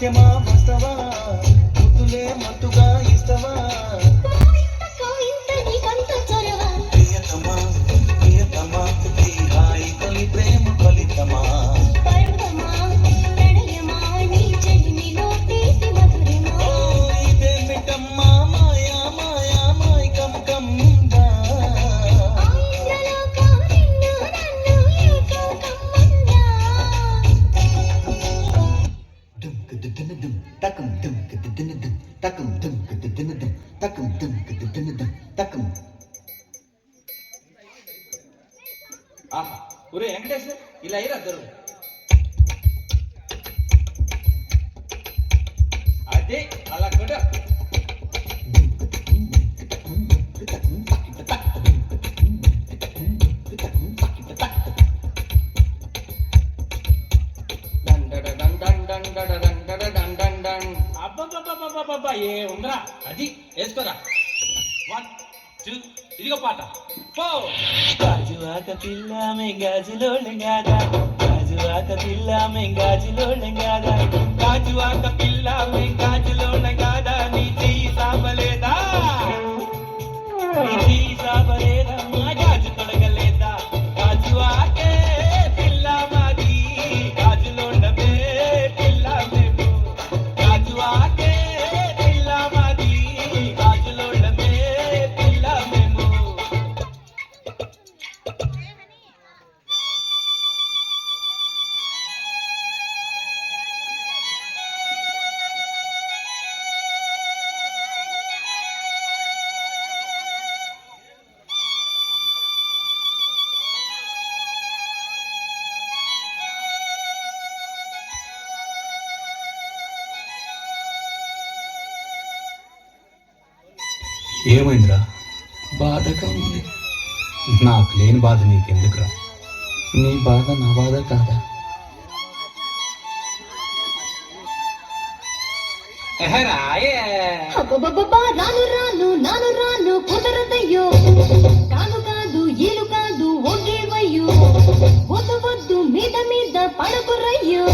ముఖ్యమా వస్తవా ముద్దులే మత్తుగా ఇస్తవా ప్రియతమా ప్రియతమా ఈ హాయి తొలి ప్రేమ ఫలితమా ఇదేమిటమ్మా మాయా మాయా మాయకం కమ్దా తకం దుమ్ కిదినదుమ్ తకం దుమ్ కిదినదుమ్ తకం దుమ్ కిదినదుమ్ తకం. ఆహా ఒరే వెంకటేష్ ఇలా అయ్యారు అద్దరు అదే అలా కూడా అబ్బబ్బబ్బబ్బబ్బబ్బా ఏ ఉందరా అది వేసుకోరా 1 2 ఇదిగో పాట గాజువాక పిల్ల మెంగాజులోళ్ళంగాదా గాజువాక పిల్ల మెంగాజులోళ్ళంగాదా గాజువాక పిల్ల మెంగాజులోళ్ళంగాదా నీ చెయ్యి సాపలేదా నీ చెయ్యి సాపలేదా నా గాజు తొడగలేదా గాజువాకే పిల్ల మాది గాజులోండమే పిల్ల మేము గాజువాకే పిల్ల మాది గాజులోండమే పిల్ల మేము. ఏమైందిరా? బాధగా ఉంది. నాకు లేని బాధ నీకెందుకురా? నీ బాధ నా బాధ కాదా? రాను రాను నాను రాను కుదరదయ్యో కాదు కాదు ఇలు కాదు ఒగేవయ్యో వద్దు వద్దు మీద మీద పడకురయ్యో